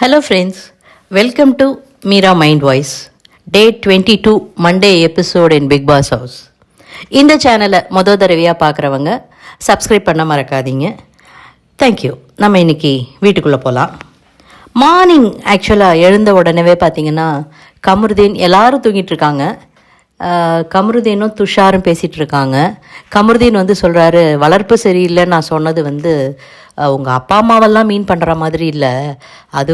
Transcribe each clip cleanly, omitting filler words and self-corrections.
Hello friends, welcome to Meera Mind Voice, Day 22 Monday episode in Big Boss House. இந்த சேனலை தடவையாக பார்க்குறவங்க subscribe பண்ண மறக்காதீங்க. தேங்க்யூ. நம்ம இன்றைக்கி வீட்டுக்குள்ளே போகலாம். மார்னிங் ஆக்சுவலாக எழுந்த உடனே பார்த்திங்கன்னா கமருதீன் எல்லோரும் தூங்கிட்டுருக்காங்க. கமருதீனும் துஷாரும் பேசிகிட்டு இருக்காங்க. கமருதீன் சொல்கிறாரு, வளர்ப்பு சரியில்லைன்னு நான் சொன்னது உங்கள் அப்பா அம்மாவெல்லாம் மீன் பண்ணுற மாதிரி இல்லை, அது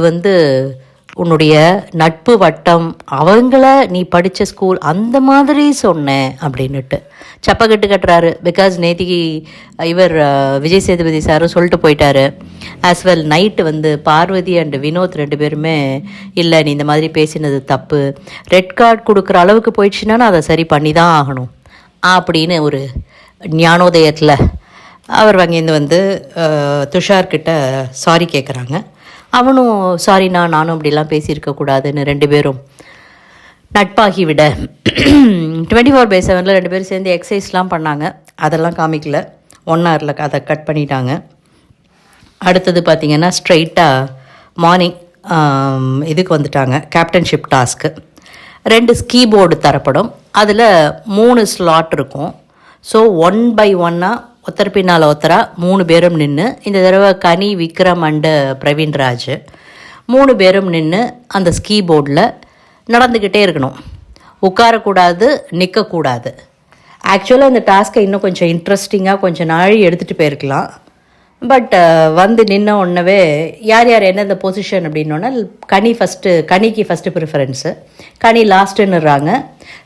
உன்னுடைய நட்பு வட்டம், அவங்கள நீ படித்த ஸ்கூல் அந்த மாதிரி சொன்னேன் அப்படின்னுட்டு சப்பக்கட்டு கட்டுறாரு. பிகாஸ் நேத்திக்கு இவர் விஜய் சேதுபதி சாரும் சொல்லிட்டு போயிட்டாரு. As well night Parvathi and Vinod ரெண்டு பேருமே இல்லை நீ இந்த மாதிரி பேசினது தப்பு, ரெட் கார்டு கொடுக்குற அளவுக்கு போயிடுச்சுன்னா நான் அதை சரி பண்ணி தான் ஆகணும் அப்படின்னு ஒரு ஞானோதயத்தில் அவர் அங்கேருந்து துஷார்கிட்ட சாரி கேட்குறாங்க. அவனும் சாரிண்ணா, நானும் அப்படிலாம் பேசியிருக்கக்கூடாதுன்னு ரெண்டு பேரும் நட்பாகி விட 24/7 ரெண்டு பேரும் சேர்ந்து எக்ஸசைஸ்லாம் பண்ணாங்க. அதெல்லாம் காமிக்கல, 1 ஹவரில் அதை கட் பண்ணிட்டாங்க. அடுத்தது பார்த்திங்கன்னா ஸ்ட்ரைட்டாக மார்னிங் இதுக்கு வந்துட்டாங்க, கேப்டன்ஷிப் டாஸ்க்கு. 2 ஸ்கீ போர்டு தரப்படும், அதில் 3 ஸ்லாட் இருக்கும். ஸோ 1 by 1 ஒருத்தர் பின்னால் ஒருத்தரா 3 பேரும் நின்று, இந்த தடவை கனி, விக்ரம் அண்டு பிரவீன்ராஜ் 3 பேரும் நின்று அந்த ஸ்கீ போர்டில் நடந்துக்கிட்டே இருக்கணும். உட்காரக்கூடாது, நிற்கக்கூடாது. ஆக்சுவலாக இந்த டாஸ்க்கை இன்னும் கொஞ்சம் இன்ட்ரெஸ்டிங்காக கொஞ்சம் நாழி எடுத்துகிட்டு போயிருக்கலாம். பட் நின்ன உடனே யார் யார் எந்தெந்த பொசிஷன் அப்படின்னோன்னா கனிக்கு ஃபஸ்ட்டு ப்ரிஃபரன்ஸு, கனி லாஸ்ட்டுன்னுறாங்க.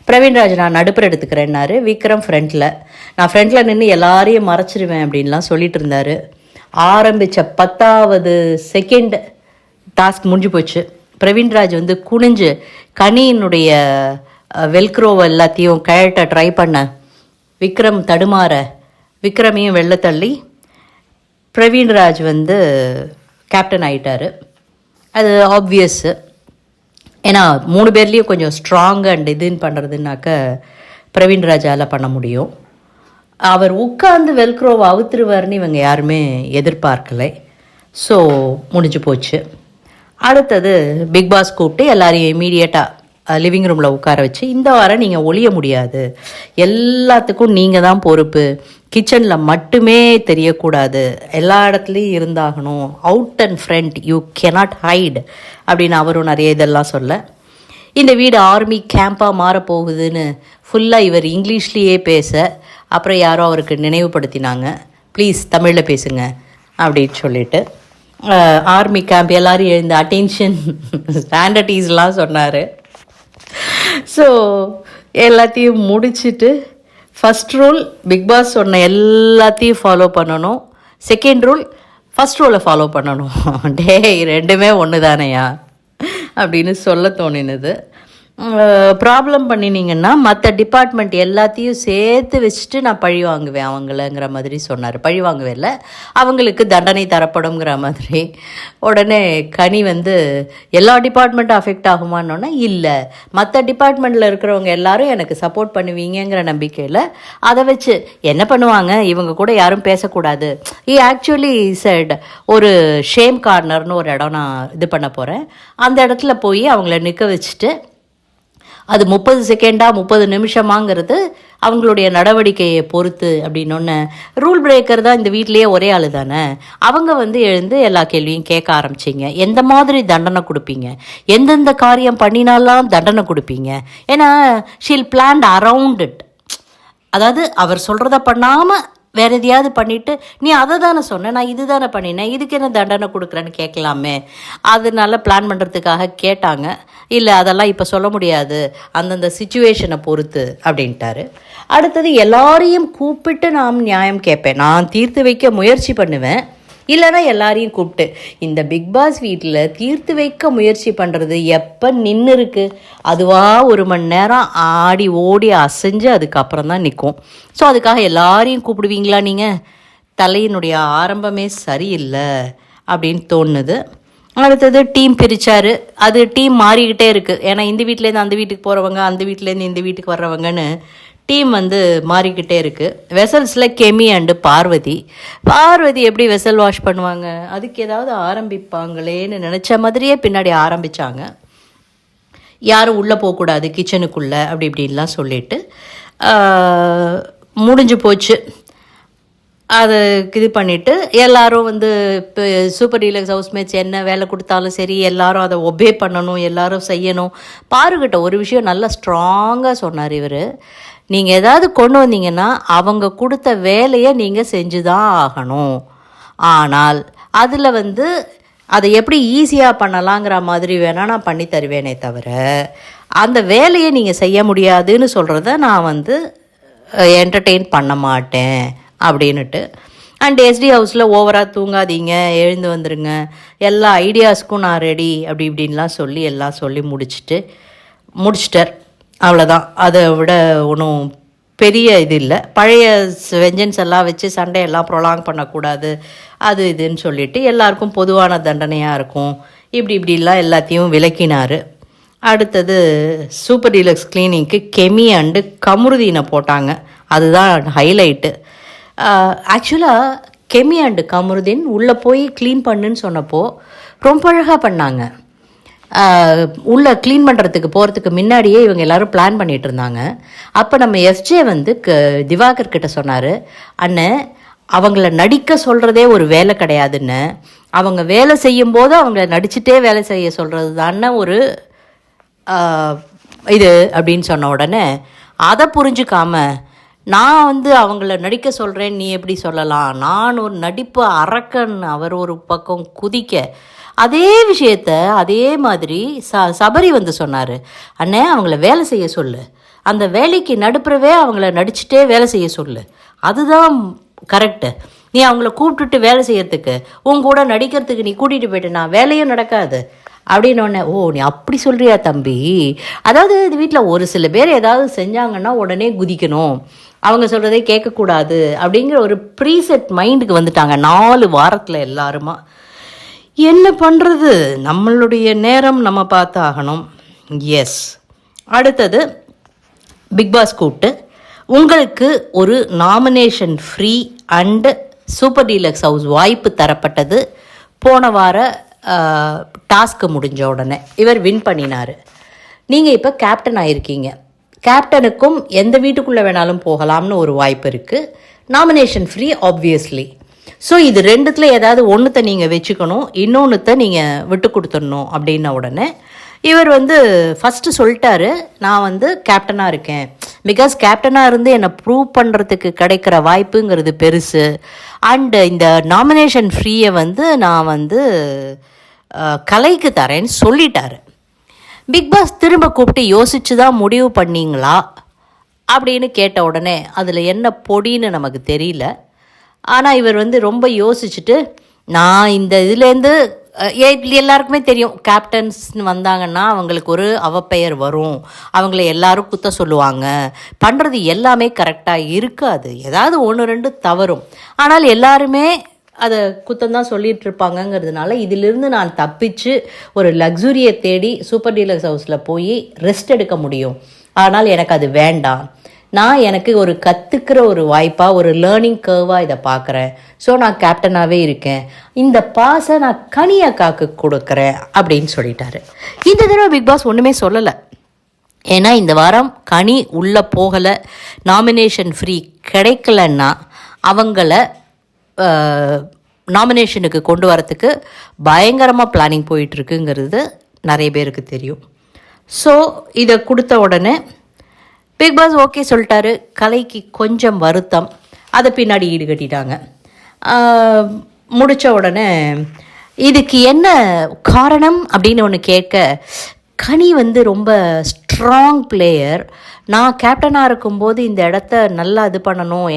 பிரவீன்ராஜ் நான் நடுப்புற எடுத்துக்கிறேன்னாரு. விக்ரம் ஃப்ரண்ட்டில், நான் ஃப்ரண்ட்டில் நின்று எல்லாரையும் மறைச்சிருவேன் அப்படின்லாம் சொல்லிட்டு இருந்தார். ஆரம்பித்த 10வது செகண்ட் டாஸ்க் முடிஞ்சு போச்சு. பிரவீன்ராஜ் குனிஞ்சு கனியினுடைய வெல்க்ரோவை எல்லாத்தையும் கழட்ட ட்ரை பண்ண விக்ரம் தடுமாற விக்ரமையும் வெளில தள்ளி பிரவீன்ராஜ் கேப்டன் ஆகிட்டார். அது ஆப்வியஸ்ஸு. ஏன்னா 3 பேர்லேயும் கொஞ்சம் ஸ்ட்ராங் அண்ட் இதுன்னு பண்ணுறதுனாக்க பிரவீன்ராஜால் பண்ண முடியும். அவர் உட்கார்ந்து வெல்க்ரோவை அவுத்துருவார்னு இவங்க யாருமே எதிர்பார்க்கலை. ஸோ முடிஞ்சு போச்சு. அடுத்தது பிக் பாஸ் கூப்பிட்டு எல்லாரையும் இமீடியட்டாக லிவிங் ரூமில் உட்கார வச்சு, இந்த வாரம் நீங்கள் ஒழிய முடியாது, எல்லாத்துக்கும் நீங்கள் தான் பொறுப்பு, கிச்சனில் மட்டுமே தெரியக்கூடாது, எல்லா இடத்துலையும் இருந்தாகணும், out and front you cannot hide அப்படின்னு அவரும் நிறைய இதெல்லாம் சொல்ல, இந்த வீடு ஆர்மி கேம்பாக மாறப்போகுதுன்னு ஃபுல்லாக இவர் இங்கிலீஷ்லேயே பேச, அப்புறம் யாரோ அவருக்கு நினைவுபடுத்தினாங்க, ப்ளீஸ் தமிழில் பேசுங்க அப்படின்னு சொல்லிட்டு ஆர்மி கேம்ப் எல்லோரும் எழுந்த அட்டென்ஷன் ஸ்டாண்டர்டீஸ்லாம் சொன்னார். ஸோ எல்லாத்தையும் முடிச்சுட்டு ஃபஸ்ட் ரூல் பிக் பாஸ் சொன்ன எல்லாத்தையும் ஃபாலோ பண்ணணும். செகண்ட் ரூல் ஃபஸ்ட் ரூலை ஃபாலோ பண்ணணும். ரெண்டுமே ஒன்று தானையா அப்படின்னு சொல்ல தோணினது. ப்ராப்ளம் பண்ணினீங்கன்னா மற்ற டிபார்ட்மெண்ட் எல்லாத்தையும் சேர்த்து வச்சுட்டு நான் பழி வாங்குவேன் அவங்களங்கிற மாதிரி சொன்னார். பழி வாங்குவே இல்லை, அவங்களுக்கு தண்டனை தரப்படுங்கிற மாதிரி. உடனே கனி எல்லா டிபார்ட்மெண்ட்டும் அஃபெக்ட் ஆகுமான்னொன்னா இல்லை, மற்ற டிபார்ட்மெண்ட்டில் இருக்கிறவங்க எல்லாரும் எனக்கு சப்போர்ட் பண்ணுவீங்கிற நம்பிக்கையில் அதை வச்சு என்ன பண்ணுவாங்க, இவங்க கூட யாரும் பேசக்கூடாது. ஆக்சுவலி செட் ஒரு ஷேம் கார்னர்னு ஒரு இடம் நான் இது பண்ண போகிறேன், அந்த இடத்துல போய் அவங்கள நிற்க வச்சுட்டு அது 30 செகண்டா 30 நிமிஷமாங்கிறது அவங்களுடைய நடவடிக்கையை பொறுத்து அப்படின்னொன்று. ரூல் பிரேக்கர் தான் இந்த வீட்லேயே ஒரே ஆள் தானே, அவங்க எழுந்து எல்லா கேள்வியும் கேட்க ஆரம்பிச்சிங்க. எந்த மாதிரி தண்டனை கொடுப்பீங்க, எந்தெந்த காரியம் பண்ணினாலாம் தண்டனை கொடுப்பீங்க. ஏன்னா ஷீல் பிளான்ட் அரவுண்ட் இட். அதாவது அவர் சொல்கிறத பண்ணாமல் வேறு எதையாவது பண்ணிவிட்டு நீ அதை தானே சொன்ன, நான் இது தானே பண்ணினேன், இதுக்கு என்ன தண்டனை கொடுக்குறேன்னு கேட்கலாமே. அதனால பிளான் பண்ணுறதுக்காக கேட்டாங்க. இல்லை அதெல்லாம் இப்போ சொல்ல முடியாது, அந்தந்த சிச்சுவேஷனை பொறுத்து அப்படின்ட்டாரு. அடுத்தது எல்லாரையும் கூப்பிட்டு நான் நியாயம் கேட்பேன், நான் தீர்த்து வைக்க முயற்சி பண்ணுவேன், இல்லைனா எல்லாரையும் கூப்பிட்டு. இந்த பிக் பாஸ் வீட்டில் தீர்த்து வைக்க முயற்சி பண்ணுறது எப்போ நின்று இருக்குது, அதுவாக 1 மணி நேரம் ஆடி ஓடி அசைஞ்சு அதுக்கப்புறம் தான் நிற்கும். ஸோ அதுக்காக எல்லாரையும் கூப்பிடுவீங்களா நீங்கள்? தலையினுடைய ஆரம்பமே சரியில்லை அப்படின்னு தோணுது. அடுத்தது டீம் பிரித்தார். அது டீம் மாறிக்கிட்டே இருக்குது. ஏன்னா இந்த வீட்டிலேருந்து அந்த வீட்டுக்கு போகிறவங்க, அந்த வீட்டிலேருந்து இந்த வீட்டுக்கு வர்றவங்கன்னு டீம் வந்து மாறிக்கிட்டே இருக்குது. வெசல்ஸில் கெமி அண்டு பார்வதி எப்படி வெசல் வாஷ் பண்ணுவாங்க, அதுக்கு ஏதாவது ஆரம்பிப்பாங்களேன்னு நினச்ச மாதிரியே பின்னாடி ஆரம்பித்தாங்க. யாரும் உள்ளே போகக்கூடாது கிச்சனுக்குள்ளே அப்படி இப்படின்லாம் சொல்லிட்டு முடிஞ்சு போச்சு. அதை இது பண்ணிவிட்டு எல்லோரும் வந்து இப்போ சூப்பர் டீலக்ஸ் ஹவுஸ்மேட்ஸ் என்ன வேலை கொடுத்தாலும் சரி எல்லோரும் அதை ஒபே பண்ணணும், எல்லோரும் செய்யணும். பாருக்கிட்ட ஒரு விஷயம் நல்லா ஸ்ட்ராங்காக சொன்னார் இவர். நீங்கள் ஏதாவது கொண்டு வந்தீங்கன்னா அவங்க கொடுத்த வேலையை நீங்கள் செஞ்சு தான் ஆகணும். ஆனால் அதில் வந்து அதை எப்படி ஈஸியாக பண்ணலாங்கிற மாதிரி வேணால் நான் பண்ணி தருவேனே தவிர அந்த வேலையை நீங்கள் செய்ய முடியாதுன்னு சொல்கிறத நான் வந்து என்டர்டெயின் பண்ண மாட்டேன் அப்படின்னுட்டு. அண்ட் எஸ்டி ஹவுஸில் ஓவராக தூங்காதீங்க, எழுந்து வந்துடுங்க, எல்லா ஐடியாஸ்க்கும் நான் ரெடி அப்படி இப்படின்லாம் சொல்லி எல்லாம் சொல்லி முடிச்சிட்டார். அவ்வளோதான். அதை விட ஒன்றும் பெரிய இது இல்லை. பழைய வெஞ்சன்ஸ் எல்லாம் வச்சு சண்டையெல்லாம் ப்ரொலாங் பண்ணக்கூடாது, அது இதுன்னு சொல்லிவிட்டு எல்லாருக்கும் பொதுவான தண்டனையாக இருக்கும், இப்படிலாம் எல்லாத்தையும் விளக்கினார். அடுத்தது சூப்பர் டீலக்ஸ் கிளீனிங்க்கு கெமி அண்டு கமருதீனை போட்டாங்க. அதுதான் ஹைலைட்டு. ஆக்சுவலாக கெமி அண்டு கமருதீன் உள்ளே போய் க்ளீன் பண்ணுன்னு சொன்னப்போ ரொம்ப அழகாக பண்ணாங்க. உள்ளே க்ளீன் பண்ணுறதுக்கு போகிறதுக்கு முன்னாடியே இவங்க எல்லோரும் பிளான் பண்ணிகிட்டு இருந்தாங்க. அப்போ நம்ம எஸ்ஜே வந்து திவாகர் கிட்ட சொன்னார், அண்ணன் அவங்கள நடிக்க சொல்கிறதே ஒரு வேலை கிடையாதுன்னு, அவங்க வேலை செய்யும்போது அவங்கள நடிச்சுட்டே வேலை செய்ய சொல்கிறது தானே ஒரு இது அப்படின்னு சொன்ன உடனே அதை புரிஞ்சுக்காம நான் வந்து அவங்கள நடிக்க சொல்கிறேன் நீ எப்படி சொல்லலாம், நான் ஒரு நடிப்பு அரக்கன் அவர் ஒரு பக்கம் குதிக்க, அதே விஷயத்த அதே மாதிரி சபரி வந்து சொன்னார், அண்ணே அவங்கள வேலை செய்ய சொல்லு, அந்த வேலைக்கு நடுப்புறவே அவங்கள நடிச்சுட்டே வேலை செய்ய சொல்லு, அதுதான் கரெக்டு. நீ அவங்கள கூப்பிட்டுட்டு வேலை செய்யறதுக்கு உன் கூட நடிக்கிறதுக்கு நீ கூட்டிகிட்டு போயிட்டேன்னா வேலையும் நடக்காது அப்படின்னோடனே, ஓ நீ அப்படி சொல்கிறியா தம்பி. அதாவது இது வீட்டில் ஒரு சில பேர் ஏதாவது செஞ்சாங்கன்னா உடனே குதிக்கணும், அவங்க சொல்கிறதே கேட்கக்கூடாது அப்படிங்கிற ஒரு ப்ரீசெட் மைண்டுக்கு வந்துட்டாங்க 4 வாரத்தில் எல்லாருமா. என்ன பண்ணுறது, நம்மளுடைய நேரம் நம்ம பார்த்து ஆகணும். எஸ். அடுத்தது பிக்பாஸ் கூப்பிட்டு உங்களுக்கு ஒரு nomination free and super deluxe house வாய்ப்பு தரப்பட்டது. போன வார டாஸ்க்கு முடிஞ்ச உடனே இவர் வின் பண்ணினார். நீங்கள் இப்போ கேப்டன் ஆகிருக்கீங்க. கேப்டனுக்கும் எந்த வீட்டுக்குள்ளே வேணாலும் போகலாம்னு ஒரு வாய்ப்பு இருக்குது. Nomination free obviously. ஸோ இது ரெண்டுத்தில் ஏதாவது ஒன்றுத்தை நீங்கள் வச்சுக்கணும், இன்னொன்றுத்தை நீங்கள் விட்டு கொடுத்துடணும் அப்படின்ன உடனே இவர் வந்து ஃபஸ்ட்டு சொல்லிட்டாரு, நான் வந்து கேப்டனாக இருக்கேன், பிகாஸ் கேப்டனாக இருந்து என்னை ப்ரூவ் பண்ணுறதுக்கு கிடைக்கிற வாய்ப்புங்கிறது பெருசு, அண்டு இந்த நாமினேஷன் ஃப்ரீயை வந்து நான் வந்து கலைக்கு தரேன்னு சொல்லிட்டாரு. பிக்பாஸ் திரும்ப கூப்பிட்டு யோசிச்சு தான் முடிவு பண்ணிங்களா அப்படின்னு கேட்ட உடனே அதில் என்ன பொடின்னு நமக்கு தெரியல. ஆனால் இவர் வந்து ரொம்ப யோசிச்சுட்டு, நான் இந்த இதுலேருந்து எல்லாருக்குமே தெரியும் கேப்டன்ஸ் வந்தாங்கன்னா அவங்களுக்கு ஒரு அவப்பெயர் வரும், அவங்கள எல்லாரும் குத்த சொல்லுவாங்க, பண்ணுறது எல்லாமே கரெக்டாக இருக்காது, ஏதாவது 1-2 தவறும், ஆனால் எல்லாருமே அதை குத்தந்தான் சொல்லிகிட்டு இருப்பாங்கங்கிறதுனால இதிலிருந்து நான் தப்பிச்சு ஒரு லக்ஸுரியை தேடி சூப்பர் டீலக்ஸ் ஹவுஸில் போய் ரெஸ்ட் எடுக்க முடியும். ஆனால் எனக்கு அது வேண்டாம், நான் எனக்கு ஒரு கற்றுக்கிற ஒரு வாய்ப்பாக ஒரு லேர்னிங் கர்வாக இதை பார்க்குறேன். ஸோ நான் கேப்டனாகவே இருக்கேன், இந்த பாஸை நான் கனி அக்காவுக்கு கொடுக்குறேன் அப்படின்னு சொல்லிட்டாரு. இந்த தடவை பிக்பாஸ் ஒன்றுமே சொல்லலை. ஏன்னா இந்த வாரம் கனி உள்ளே போகலை, நாமினேஷன் ஃப்ரீ கிடைக்கலன்னா அவங்கள நாமினேஷனுக்கு கொண்டு வரத்துக்கு பயங்கரமாக பிளானிங் போயிட்டுருக்குங்கிறது நிறைய பேருக்கு தெரியும். ஸோ இதை கொடுத்த உடனே பிக்பாஸ் ஓகே சொல்லிட்டாரு. கலைக்கு கொஞ்சம் வருத்தம், அதை பின்னாடி ஈடுகட்டிட்டாங்க. முடித்த உடனே இதுக்கு என்ன காரணம் அப்படின்னு ஒன்று கேட்க, கனி வந்து ரொம்ப ஸ்ட்ராங் பிளேயர், நான் கேப்டனாக இருக்கும்போது இந்த இடத்த நல்லா இது பண்ணணும்,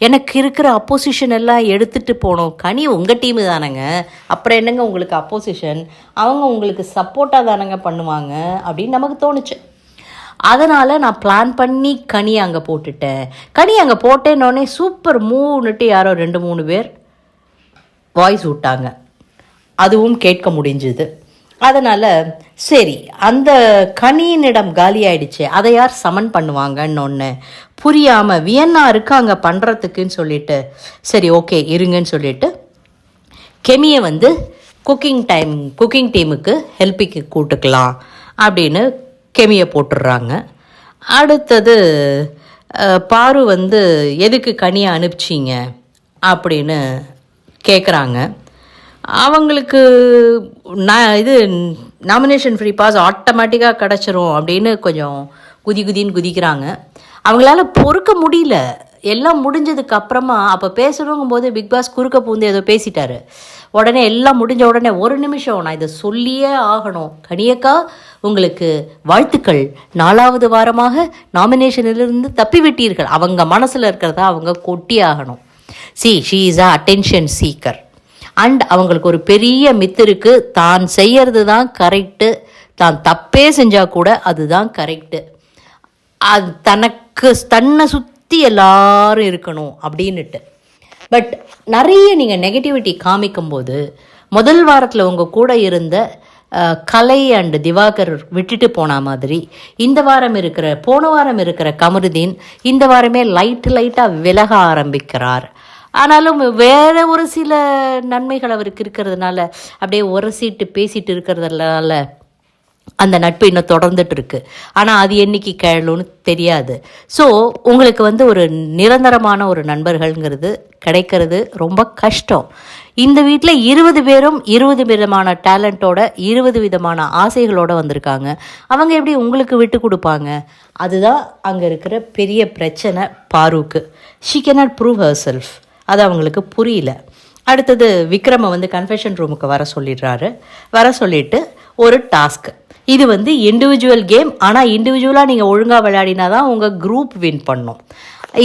எனக்கு இருக்கிற அப்போசிஷன் எல்லாம் எடுத்துகிட்டு போகணும். கனி உங்கள் டீமு தானேங்க, அப்புறம் என்னங்க உங்களுக்கு அப்போசிஷன், அவங்க உங்களுக்கு சப்போர்ட்டாக தானேங்க பண்ணுவாங்க அப்படின்னு நமக்கு தோணுச்சு. அதனால் நான் பிளான் பண்ணி கனி அங்கே போட்டுட்டேன். கனி அங்கே போட்டேன்னொடனே சூப்பர் மூவ்னுட்டு யாரோ 2-3 பேர் வாய்ஸ் விட்டாங்க, அதுவும் கேட்க முடிஞ்சுது. அதனால் சரி, அந்த கனியினிடம் காலி ஆயிடுச்சு, அதை யார் சமன் பண்ணுவாங்கன்னு ஒன்று புரியாமல் வியன்னா இருக்காங்க பண்ணுறதுக்குன்னு சொல்லிட்டு சரி ஓகே இருங்கன்னு சொல்லிட்டு கெமியை வந்து குக்கிங் டீமுக்கு ஹெல்ப்புக்கு கூட்டுக்கலாம் அப்படின்னு கெமியை போட்டுடுறாங்க. அடுத்தது பாரு வந்து எதுக்கு கனியை அனுப்பிச்சிங்க அப்படின்னு கேட்குறாங்க. அவங்களுக்கு இது நாமினேஷன் ஃப்ரீ பாஸ் ஆட்டோமேட்டிக்காக கிடச்சிரும் அப்படின்னு கொஞ்சம் குதின்னு குதிக்கிறாங்க. அவங்களால பொறுக்க முடியல. எல்லாம் முடிஞ்சதுக்கு அப்புறமா அப்போ பேசணுங்கும் போது பிக் பாஸ் குறுக்க பூந்து ஏதோ பேசிட்டாரு. உடனே எல்லாம் முடிஞ்ச உடனே ஒரு நிமிஷம் நான் இதை சொல்லியே ஆகணும், கனியக்கா உங்களுக்கு வாழ்த்துக்கள், 4வது வாரமாக நாமினேஷனிலிருந்து தப்பி விட்டீர்கள். அவங்க மனசில் இருக்கிறதா அவங்க கொட்டி ஆகணும். She is a attention seeker. And அவங்களுக்கு ஒரு பெரிய மித்து இருக்குது, தான் செய்யறது தான் கரெக்டு, தான் தப்பே செஞ்சால் கூட அதுதான் கரெக்டு, அது தன்னை சுற்றி எல்லாரும் இருக்கணும் அப்படின்னுட்டு. பட் நிறைய நீங்கள் நெகட்டிவிட்டி காமிக்கும்போது முதல் வாரத்தில் உங்கள் கூட இருந்த கலை அண்ட் திவாகர் விட்டுட்டு போன மாதிரி போன வாரம் இருக்கிற கமருதீன் இந்த வாரமே லைட்டாக விலக ஆரம்பிக்கிறார். ஆனாலும் வேற ஒரு சில நன்மைகள் அவருக்கு இருக்கிறதுனால அப்படியே உரசிட்டு பேசிட்டு இருக்கிறதுனால அந்த நட்பு இன்னும் தொடர்ந்துட்டு இருக்கு. ஆனால் அது என்னைக்கு கேளுன்னு தெரியாது. ஸோ உங்களுக்கு வந்து ஒரு நிரந்தரமான ஒரு நண்பர்கள்ங்கிறது கிடைக்கிறது ரொம்ப கஷ்டம். இந்த வீட்டில் 20 பேரும் 20 விதமான டேலண்ட்டோட 20 விதமான ஆசைகளோடு வந்திருக்காங்க. அவங்க எப்படி உங்களுக்கு விட்டு கொடுப்பாங்க? அதுதான் அங்கே இருக்கிற பெரிய பிரச்சனை பாருக்கு. She cannot prove her self. அது அவங்களுக்கு புரியல. அடுத்தது விக்ரமை வந்து கன்ஃபெஷன் ரூமுக்கு வர சொல்லிட்டு ஒரு டாஸ்க். இது வந்து இண்டிவிஜுவல் கேம். ஆனால் இண்டிவிஜுவலாக நீங்கள் ஒழுங்காக விளையாடினா தான் உங்கள் குரூப் வின் பண்ணும்.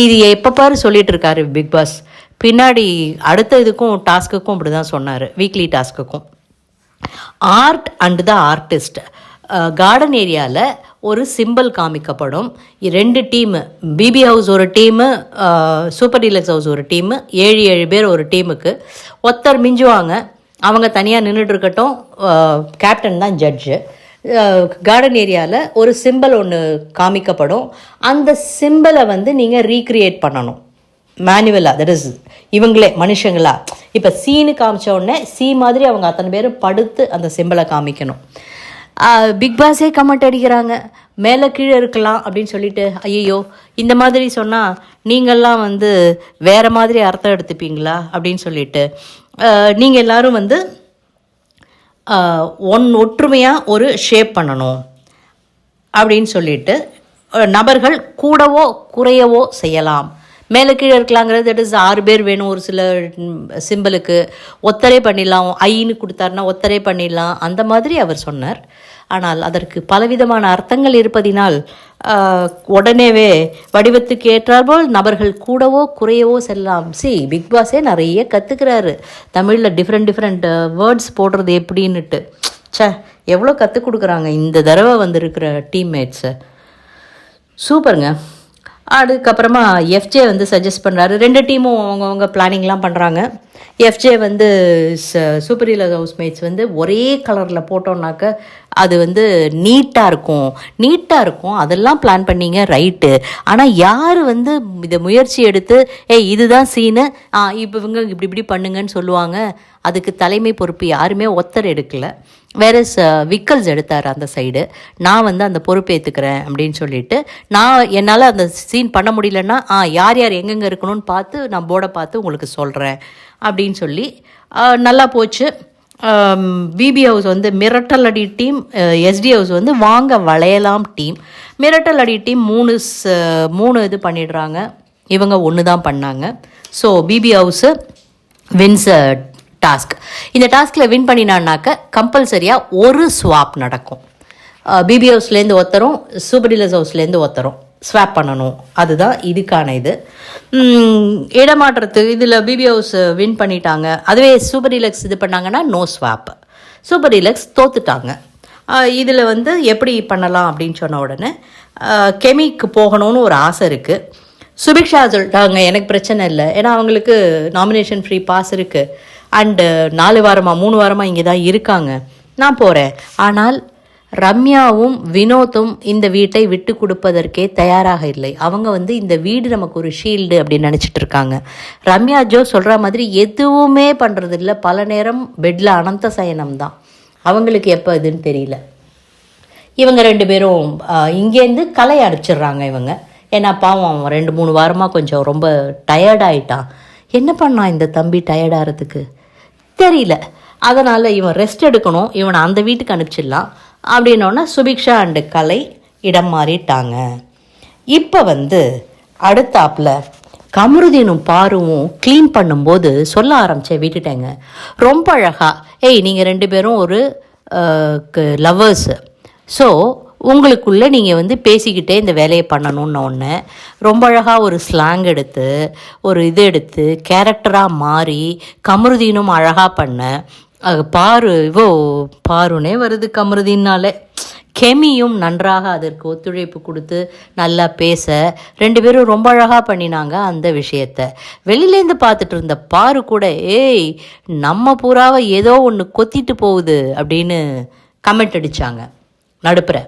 இது எப்போ பாரு சொல்லிட்டு இருக்காரு பிக் பாஸ். பின்னாடி அடுத்த இதுக்கும் டாஸ்க்குக்கும் அப்படி தான் சொன்னார், வீக்லி டாஸ்க்குக்கும். Art and the artist. Garden ஏரியாவில் ஒரு சிம்பிள் காமிக்கப்படும். 2 டீமு, பிபி ஹவுஸ் ஒரு டீமு, சூப்பர் டீலக்ஸ் ஹவுஸ் ஒரு டீமு, 7 பேர் ஒரு டீமுக்கு. ஒருத்தர் மிஞ்சுவாங்க, அவங்க தனியாக நின்றுட்டு இருக்கட்டும், கேப்டன் தான் ஜட்ஜு. கார்டன் ஏரியாவில் ஒரு சிம்பிள் ஒன்று காமிக்கப்படும். அந்த சிம்பிளை வந்து நீங்கள் ரீக்ரியேட் பண்ணணும் மேனுவலாக. தட் இஸ் இவங்களே மனுஷங்களா. இப்போ சீனு காமிச்ச உடனே மாதிரி அவங்க அத்தனை பேரும் படுத்து அந்த சிம்பிளை காமிக்கணும். பிக் பாஸே கமெண்ட் அடிக்கிறாங்க, மேலே கீழே இருக்கலாம் அப்படின்னு சொல்லிட்டு. ஐயோ இந்த மாதிரி சொன்னால் நீங்கள்லாம் வந்து வேறு மாதிரி அர்த்தம் எடுத்துப்பீங்களா அப்படின்னு சொல்லிட்டு நீங்கள் எல்லோரும் வந்து ஒற்றுமையாக ஒரு ஷேப் பண்ணணும் அப்படின்னு சொல்லிட்டு நபர்கள் கூடவோ குறையவோ செய்யலாம். மேலே கீழே இருக்கலாங்கிறது தட் இஸ் 6 பேர் வேணும். ஒரு சில சிம்பிளுக்கு ஒத்தரே பண்ணிடலாம், ஐன்னு கொடுத்தாருன்னா ஒத்தரே பண்ணிடலாம், அந்த மாதிரி அவர் சொன்னார். ஆனால் அதற்கு பலவிதமான அர்த்தங்கள் இருப்பதினால் உடனேவே வடிவத்துக்கு ஏற்றாற்போல் நபர்கள் கூடவோ குறையவோ செல்லலாம். பிக் பாஸே நிறைய கற்றுக்கிறாரு தமிழில், டிஃப்ரெண்ட் வேர்ட்ஸ் போடுறது எப்படின்னுட்டு. எவ்வளோ கற்றுக் கொடுக்குறாங்க இந்த தடவை வந்திருக்கிற டீம்மேட்ஸை. சூப்பருங்க. அதுக்கப்புறமா எஃப்ஜே வந்து சஜஸ்ட் பண்ணுறாரு. 2 டீமும் அவங்கவுங்க பிளானிங்லாம் பண்ணுறாங்க. எஃப்ஜே வந்து சூப்பர் டீலக்ஸ் ஹவுஸ்மேட்ஸ் வந்து ஒரே கலரில் போட்டோம்னாக்க அது வந்து நீட்டாக இருக்கும். அதெல்லாம் பிளான் பண்ணிங்க ரைட்டு. ஆனால் யார் வந்து இதை முயற்சி எடுத்து இதுதான் சீனு, இப்போ இவங்க இப்படி பண்ணுங்கன்னு சொல்லுவாங்க, அதுக்கு தலைமை பொறுப்பு யாருமே ஒத்தர் எடுக்கலை. வேற விக்கல்ஸ் எடுத்தார் அந்த சைடு. நான் வந்து அந்த பொறுப்பு ஏற்றுக்கிறேன் அப்படின்னு சொல்லிட்டு, என்னால் அந்த சீன் பண்ண முடியலன்னா யார் எங்கெங்கே இருக்கணும்னு பார்த்து நான் போர்டை பார்த்து உங்களுக்கு சொல்கிறேன் அப்படின்னு சொல்லி நல்லா போச்சு. பிபி ஹவுஸ் வந்து மிரட்டல் அடி டீம், எஸ்டி ஹவுஸ் வந்து வாங்க வளையலாம் டீம். மிரட்டல் அடி டீம் 3 இது பண்ணிடுறாங்க, இவங்க 1 தான் பண்ணாங்க. So BB house wins task. இந்த டாஸ்கில் வின் பண்ணினான்னாக்க கம்பல்சரியாக ஒரு ஸ்வாப் நடக்கும். பிபி ஹவுஸ்லேருந்து ஒருத்தரும் சூப்பர் டீலக்ஸ் ஹவுஸ்லேருந்து ஒருத்தரும் ஸ்வாப் பண்ணணும். அதுதான் இதுக்கான இது. இடமாற்றத்து இதில் பிபி ஹவுஸ் வின் பண்ணிட்டாங்க. அதுவே சூப்பர் டீலக்ஸ் இது பண்ணாங்கன்னா நோ ஸ்வாப். சூப்பர் டீலக்ஸ் தோத்துட்டாங்க. இதில் வந்து எப்படி பண்ணலாம் அப்படின்னு சொன்ன உடனே கெமிக்கு போகணும்னு ஒரு ஆசை இருக்குது. சுபிக்ஷா சொல்லிட்டாங்க எனக்கு பிரச்சனை இல்லை, ஏன்னா அவங்களுக்கு நாமினேஷன் ஃப்ரீ பாஸ் இருக்குது. அண்டு 4 வாரமாக 3 வாரமாக இங்கே தான் இருக்காங்க, நான் போகிறேன். ஆனால் ரம்யாவும் வினோத்தும் இந்த வீட்டை விட்டு கொடுப்பதற்கே தயாராக இல்லை. அவங்க வந்து இந்த வீடு நமக்கு ஒரு ஷீல்டு அப்படின்னு நினச்சிட்டு இருக்காங்க. ரம்யா ஜோ சொல்கிற மாதிரி எதுவுமே பண்ணுறது இல்லை. பல நேரம் பெட்டில் அனந்த சயனம் தான். அவங்களுக்கு எப்போ இதுன்னு தெரியல. இவங்க 2 பேரும் இங்கேருந்து களை அடிச்சிடுறாங்க இவங்க. ஏன்னா பாவம் 2-3 வாரமாக கொஞ்சம் ரொம்ப டயர்டாயிட்டான். என்ன பண்ணான் இந்த தம்பி டயர்டாகிறதுக்கு தெரியல. அதனால் இவன் ரெஸ்ட் எடுக்கணும், இவனை அந்த வீட்டுக்கு அனுப்பிச்சிடலாம் அப்படின்னோன்னா சுபிக்ஷா அண்டு கலை இடம் மாறிட்டாங்க. இப்போ வந்து அடுத்தாப்பில் கமருதீனும் பாருவும் க்ளீன் பண்ணும்போது சொல்ல ஆரம்பித்தேன், விட்டுட்டேங்க. ரொம்ப அழகாக, நீங்கள் 2 பேரும் ஒரு லவ்வர்ஸு, ஸோ உங்களுக்குள்ளே நீங்கள் வந்து பேசிக்கிட்டே இந்த வேலையை பண்ணணும்னு ஒன்று ரொம்ப அழகாக ஒரு ஸ்லாங் எடுத்து ஒரு இது எடுத்து கேரக்டராக மாறி கமருதீனும் அழகாக பண்ண. பாருனே வருது கமருதீன்னாலே. கெமியும் நன்றாக அதற்கு ஒத்துழைப்பு கொடுத்து நல்லா பேச 2 பேரும் ரொம்ப அழகாக பண்ணினாங்க அந்த விஷயத்தை. வெளியிலேருந்து பார்த்துட்டு இருந்த பாரு கூட நம்ம பூராவை ஏதோ ஒன்று கொத்திட்டு போகுது அப்படின்னு கமெண்ட் அடித்தாங்க நடுப்புற.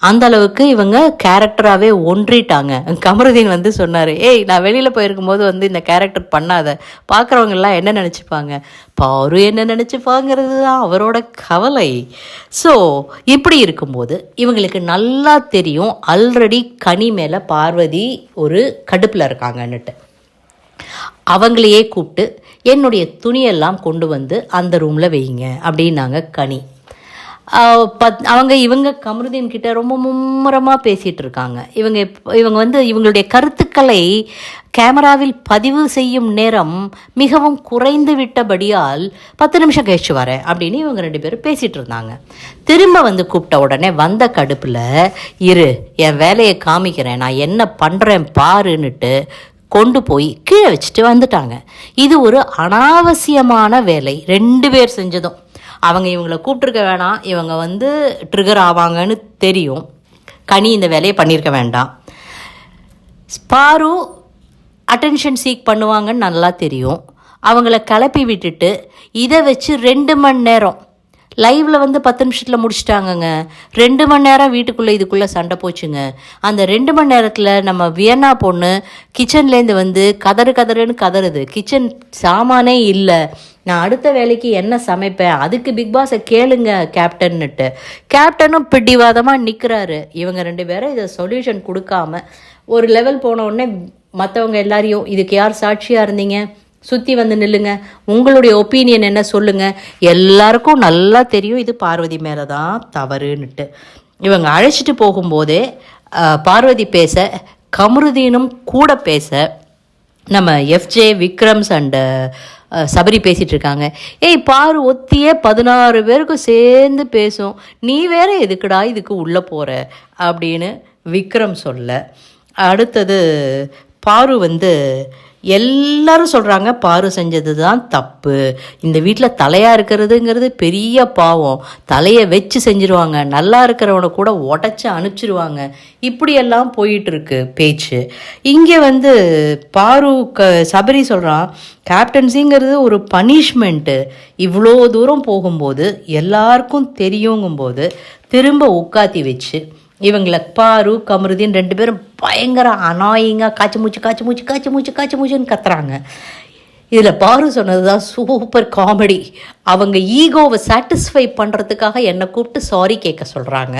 அந்த அளவுக்கு இவங்க கேரக்டராகவே ஒன்றிட்டாங்க. கமருதீன் வந்து சொன்னார், நான் வெளியில் போயிருக்கும்போது வந்து இந்த கேரக்டர் பண்ணாத, பார்க்குறவங்கெல்லாம் என்ன நினச்சிப்பாங்க, பாரு என்ன நினச்சிப்பாங்கிறது தான் அவரோட கவலை. ஸோ இப்படி இருக்கும்போது இவங்களுக்கு நல்லா தெரியும் ஆல்ரெடி கனி மேலே பார்வதி ஒரு கடுப்பில் இருக்காங்கன்னுட்டு. அவங்களையே கூப்பிட்டு என்னுடைய துணியெல்லாம் கொண்டு வந்து அந்த ரூமில் வைங்க அப்படின்னாங்க கனி. இவங்க கமருதீன் கிட்ட ரொம்ப மும்முரமாக பேசிகிட்டு இருக்காங்க. இவங்க வந்து இவங்களுடைய கருத்துக்களை கேமராவில் பதிவு செய்யும் நேரம் மிகவும் குறைந்து விட்டபடியால் 10 நிமிஷம் கழிச்சு வரேன் அப்படின்னு இவங்க 2 பேரும் பேசிகிட்டு இருந்தாங்க. திரும்ப வந்து கூப்பிட்ட உடனே வந்த கடுப்பில் என் வேலையை காமிக்கிறேன், நான் என்ன பண்ணுறேன் பாருன்னுட்டு கொண்டு போய் கீழே வச்சுட்டு வந்துட்டாங்க. இது ஒரு அனாவசியமான வேலை 2 பேர் செஞ்சதும். அவங்க இவங்களை கூப்பிட்ருக்க வேணாம், இவங்க வந்து ட்ரிகர் ஆவாங்கன்னு தெரியும். கனி இந்த வேலையை பண்ணியிருக்க வேண்டாம். பாரு அட்டென்ஷன் சீக் பண்ணுவாங்கன்னு நல்லா தெரியும். அவங்கள கிளப்பி விட்டுட்டு இதை வச்சு 2 மணி நேரம் லைவில் வந்து 10 நிமிஷத்தில் முடிச்சிட்டாங்கங்க. 2 மணி நேரம் வீட்டுக்குள்ளே இதுக்குள்ளே சண்டை போச்சுங்க. அந்த 2 மணி நேரத்தில் நம்ம வியன்னா பொண்ணு கிச்சன்லேருந்து வந்து கதறுன்னு கதறுது, கிச்சன் சாமானே இல்லை, நான் அடுத்த வேலைக்கு என்ன சமைப்பேன், அதுக்கு பிக் பாஸை கேளுங்க கேப்டன்னுட்டு. கேப்டனும் பிடிவாதமாக நிற்கிறாரு. இவங்க 2 பேரும் இதை சொல்யூஷன் கொடுக்காம ஒரு லெவல் போன உடனே மற்றவங்க எல்லாரையும் இதுக்கு யார் சாட்சியாக இருந்தீங்க, சுற்றி வந்து நில்லுங்க, உங்களுடைய ஒப்பீனியன் என்ன சொல்லுங்கள். எல்லாருக்கும் நல்லா தெரியும் இது பார்வதி மேலே தான் தவறுன்னுட்டு. இவங்க அழைச்சிட்டு போகும்போதே பார்வதி பேச, கமருதீனும் கூட பேச, நம்ம எஃப்ஜே விக்ரம்ஸ் அண்டு சபரி பேசிகிட்டு இருக்காங்க. பாரு ஒத்தியே 16 பேருக்கும் சேர்ந்து பேசும், நீ வேற எதுக்குடா இதுக்கு உள்ளே போகிற அப்படின்னு விக்ரம் சொல்ல. அடுத்தது பாரு வந்து எல்லாரும் சொல்கிறாங்க பாரு செஞ்சது தான் தப்பு, இந்த வீட்டில் தலையாக இருக்கிறதுங்கிறது பெரிய பாவம், தலையை வச்சு செஞ்சுருவாங்க, நல்லா இருக்கிறவனை கூட உடச்சி அனுப்பிச்சிருவாங்க, இப்படியெல்லாம் போயிட்டுருக்கு பேச்சு. இங்கே வந்து பாரு சபரி சொல்கிறான், கேப்டன்சிங்கிறது ஒரு பனிஷ்மெண்ட்டு, இவ்வளோ தூரம் போகும்போது எல்லாருக்கும் தெரியுங்கும்போது திரும்ப உட்காத்தி வச்சு இவங்களை பாரு கமருதீன் 2 பேரும் பயங்கர அனாயிங்காக காய்ச்சி மூச்சுன்னு கத்துறாங்க. இதில் பாரு சொன்னது தான் சூப்பர் காமெடி. அவங்க ஈகோவை சாட்டிஸ்ஃபை பண்ணுறதுக்காக என்னை கூப்பிட்டு சாரி கேட்க சொல்கிறாங்க.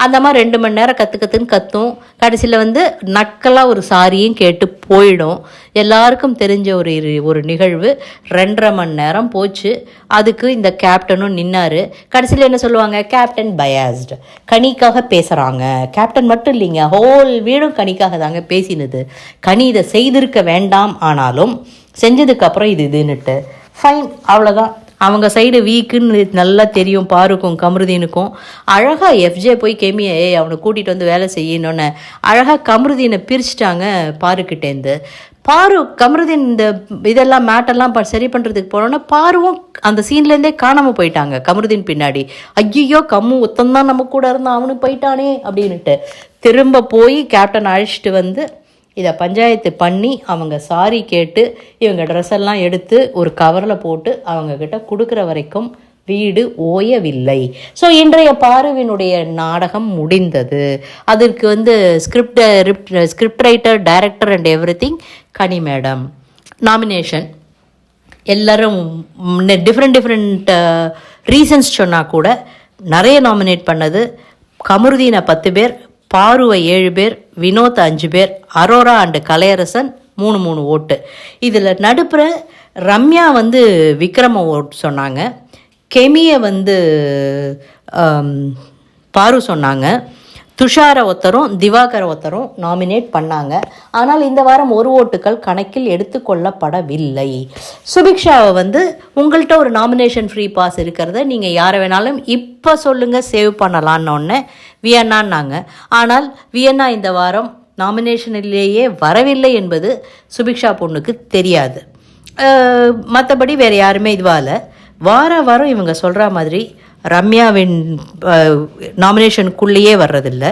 அந்த மாதிரி 2 மணி நேரம் கற்றுன்னு கத்தும். கடைசியில் வந்து நக்கலாக ஒரு சாரியும் கேட்டு போயிடும். எல்லாருக்கும் தெரிஞ்ச ஒரு நிகழ்வு 2.5 மணி நேரம் போச்சு. அதுக்கு இந்த கேப்டனும் நின்னார். கடைசியில் என்ன சொல்லுவாங்க, கேப்டன் பயாஸ்டு, கனிக்காக பேசுகிறாங்க. கேப்டன் மட்டும் இல்லைங்க, ஹோல் வீடும் கனிக்காக தாங்க பேசினது. கனி இதை செய்திருக்க வேண்டாம், ஆனாலும் செஞ்சதுக்கப்புறம் இதுன்னுட்டு ஃபைன், அவ்வளோதான். அவங்க சைடு வீக்குன்னு நல்லா தெரியும் பாருக்கும் கமருதீனுக்கும். அழகாக எஃப்ஜே போய் கெமியை அவனை கூட்டிகிட்டு வந்து வேலை செய்யணுன்னு அழகாக கமருதீனை பிரிச்சுட்டாங்க பாருக்கிட்டேருந்து. பாரு கமருதீன் இந்த இதெல்லாம் மேட்டெல்லாம் சரி பண்ணுறதுக்கு போனோன்னா பாருவும் அந்த சீன்லேருந்தே காணாமல் போயிட்டாங்க கமருதீன் பின்னாடி. ஐயோ கம்மு ஒத்தந்தான் நம்ம கூட இருந்தான், அவனுக்கு போயிட்டானே அப்படின்னுட்டு திரும்ப போய் கேப்டன் அழைச்சிட்டு வந்து இதை பஞ்சாயத்து பண்ணி அவங்க சாரி கேட்டு இவங்க ட்ரெஸ் எல்லாம் எடுத்து ஒரு கவரில் போட்டு அவங்கக்கிட்ட கொடுக்குற வரைக்கும் வீடு ஓயவில்லை. ஸோ இன்றைய பாருவினுடைய நாடகம் முடிந்தது. அதற்கு script writer, director and everything Ghani madam. Nomination எல்லோரும் டிஃப்ரெண்ட் ரீசன்ஸ் சொன்னால் கூட நிறைய நாமினேட் பண்ணது கமருதீனை 10 பேர், பாருவை 7 பேர், வினோத் 5 பேர், அரோரா அண்டு கலையரசன் 3 ஓட்டு. இதில் நடுப்புற ரம்யா விக்ரம ஓட்டு சொன்னாங்க, கெமியை பாரு சொன்னாங்க, துஷார ஒருத்தரும் திவாகர ஒருத்தரும் நாமினேட் பண்ணாங்க. ஆனால் இந்த வாரம் 1 ஓட்டுகள் கணக்கில் எடுத்துக்கொள்ளப்படவில்லை. சுபிக்ஷாவை உங்கள்கிட்ட ஒரு நாமினேஷன் ஃப்ரீ பாஸ் இருக்கிறத நீங்கள் யாரை வேணாலும் இப்போ சொல்லுங்கள், சேவ் பண்ணலான்னொன்னே வியன்னான்னாங்க. ஆனால் வியன்னா இந்த வாரம் நாமினேஷனிலேயே வரவில்லை என்பது சுபிக்ஷா பொண்ணுக்கு தெரியாது. மற்றபடி வேறு யாருமே இதுவால் வாரம் இவங்க சொல்கிற மாதிரி ரம்யாவின் நாமினேஷனுக்குள்ளேயே வர்றதில்லை,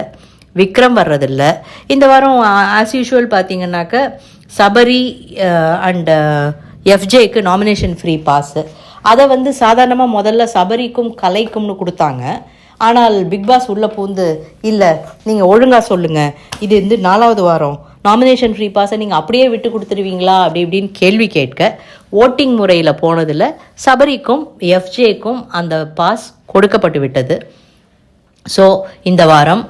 விக்ரம் வர்றதில்லை. இந்த வாரம் ஆஸ் யூஷுவல் பார்த்திங்கன்னாக்க சபரி அண்ட் எஃப்ஜேக்கு நாமினேஷன் ஃப்ரீ பாஸு. அதை சாதாரணமாக முதல்ல சபரிக்கும் கலைக்கும்னு கொடுத்தாங்க. ஆனால் பிக்பாஸ் உள்ளே பூந்து இல்லை நீங்கள் ஒழுங்காக சொல்லுங்கள், இது 4வது வாரம் நாமினேஷன் ஃப்ரீ பாஸை நீங்கள் அப்படியே விட்டு கொடுத்துருவீங்களா அப்படி இப்படின்னு கேள்வி கேட்க ஓட்டிங் முறையில் போனதில் சபரிக்கும் எஃப்ஜேக்கும் அந்த பாஸ் கொடுக்கப்பட்டு விட்டது. ஸோ இந்த வாரம்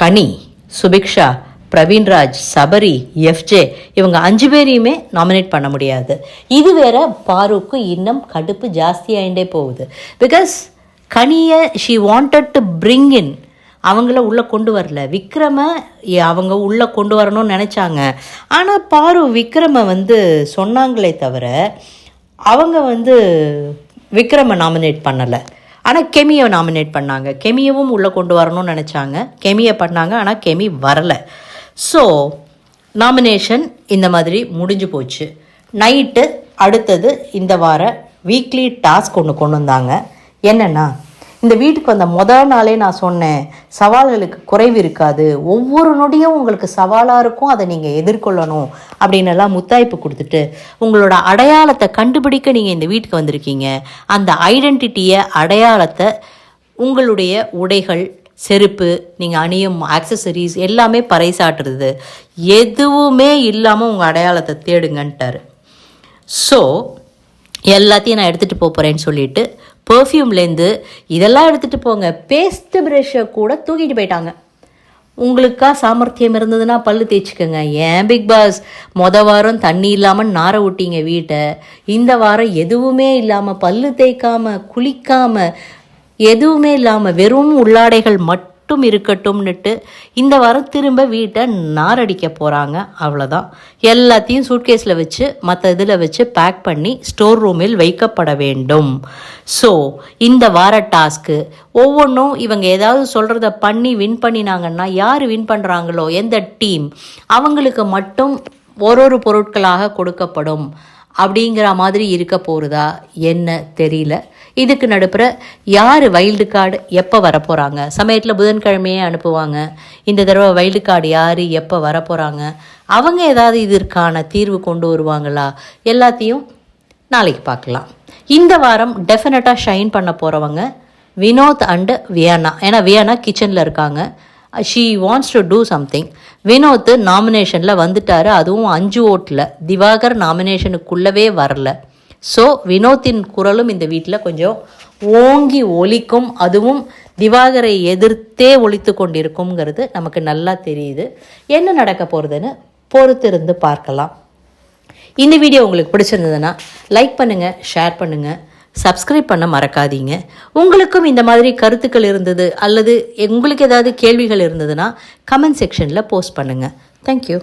கனி, சுபிக்ஷா, பிரவீன்ராஜ், சபரி, எஃப்ஜே இவங்க 5 பேரையுமே நாமினேட் பண்ண முடியாது. இது வேற பாருக்கு இன்னும் கடுப்பு ஜாஸ்தியாகிட்டே போகுது. பிகாஸ் கனியை she wanted to bring in, அவங்கள உள்ளே கொண்டு வரல. விக்ரமை அவங்க உள்ளே கொண்டு வரணும்னு நினச்சாங்க. ஆனால் பாரு விக்ரமை சொன்னாங்களே தவிர அவங்க விக்ரமை நாமினேட் பண்ணலை. ஆனால் கெமியை நாமினேட் பண்ணாங்க. கெமியவும் உள்ளே கொண்டு வரணும்னு நினச்சாங்க, கெமியை பண்ணாங்க. ஆனால் கெமி வரலை. ஸோ நாமினேஷன் இந்த மாதிரி முடிஞ்சு போச்சு. நைட்டு அடுத்தது இந்த வார வீக்லி டாஸ்க் கொண்டு வந்தாங்க. என்னென்னா, இந்த வீட்டுக்கு வந்த முதல் நாளே நான் சொன்னேன், சவால்களுக்கு குறைவு இருக்காது, ஒவ்வொரு நொடியும் உங்களுக்கு சவாலாக இருக்கும், அதை நீங்கள் எதிர்கொள்ளணும் அப்படின்னு எல்லாம் முத்தாய்ப்பு கொடுத்துட்டு உங்களோட அடையாளத்தை கண்டுபிடிக்க நீங்கள் இந்த வீட்டுக்கு வந்திருக்கீங்க. அந்த ஐடென்டிட்டியை, அடையாளத்தை உங்களுடைய உடைகள், செருப்பு, நீங்கள் அணியும் ஆக்சசரிஸ் எல்லாமே பறைசாட்டுறது. எதுவுமே இல்லாமல் உங்கள் அடையாளத்தை தேடுங்கன்ட்டார். ஸோ எல்லாத்தையும் நான் எடுத்துகிட்டு போகிறேன்னு சொல்லிட்டு பர்ஃப்யூம்லேருந்து இதெல்லாம் எடுத்துகிட்டு போங்க, பேஸ்ட் ப்ரஷ்ஷை கூட தூக்கிட்டு போயிட்டாங்க. உங்களுக்கா சாமர்த்தியம் இருந்ததுன்னா பல்லு தேய்ச்சிக்கோங்க. ஏன் பிக் பாஸ் வாரம் தண்ணி இல்லாமல் நார விட்டீங்க வீட்டை, இந்த வாரம் எதுவுமே இல்லாமல், பல்லு தேய்க்காமல், குளிக்காமல், எதுவுமே இல்லாமல் வெறும் உள்ளாடைகள் மட்டும் இருக்கட்டும்னுட்டு இந்த வாரம் திரும்ப வீட்டை நாரடிக்க போகிறாங்க. அவ்வளோதான். எல்லாத்தையும் சூட்கேஸில் வச்சு மற்ற இதில் வச்சு பேக் பண்ணி ஸ்டோர் ரூமில் வைக்கப்பட வேண்டும். ஸோ இந்த வார டாஸ்க்கு ஒவ்வொன்றும் இவங்க ஏதாவது சொல்கிறத பண்ணி வின் பண்ணினாங்கன்னா, யார் வின் பண்ணுறாங்களோ எந்த டீம் அவங்களுக்கு மட்டும் ஒரு பொருட்களாக கொடுக்கப்படும் அப்படிங்கிற மாதிரி இருக்க போகிறதா என்ன தெரியல. இதுக்கு நடுப்புற யார் வைல்டு கார்டு எப்போ வரப்போகிறாங்க, சமயத்தில் புதன்கிழமையே அனுப்புவாங்க. இந்த தடவை வைல்டு கார்டு யார் எப்போ வரப்போகிறாங்க, அவங்க ஏதாவது இதற்கான தீர்வு கொண்டு வருவாங்களா, எல்லாத்தையும் நாளைக்கு பார்க்கலாம். இந்த வாரம் டெஃபினட்டாக ஷைன் பண்ண போகிறவங்க வினோத் அண்டு வியானா. ஏன்னா வியானா கிச்சனில் இருக்காங்க. She wants to do something. Vinoth நாமினேஷனில் வந்துட்டார், அதுவும் 5 ஓட்டில். திவாகர் நாமினேஷனுக்குள்ளவே வரல. ஸோ வினோத்தின் குரலும் இந்த வீட்டில் கொஞ்சம் ஓங்கி ஒலிக்கும், அதுவும் திவாகரை எதிர்த்தே ஒலித்து கொண்டிருக்குங்கிறது நமக்கு நல்லா தெரியுது. என்ன நடக்க போகிறதுன்னு பொறுத்திருந்து பார்க்கலாம். இந்த வீடியோ உங்களுக்கு பிடிச்சிருந்ததுன்னா லைக் பண்ணுங்கள், ஷேர் பண்ணுங்கள், சப்ஸ்கிரைப் பண்ண மறக்காதீங்க. உங்களுக்கும் இந்த மாதிரி கருத்துக்கள் இருந்தது அல்லது உங்களுக்கு ஏதாவது கேள்விகள் இருந்ததுன்னா கமெண்ட் செக்ஷனில் போஸ்ட் பண்ணுங்கள். தேங்க்யூ.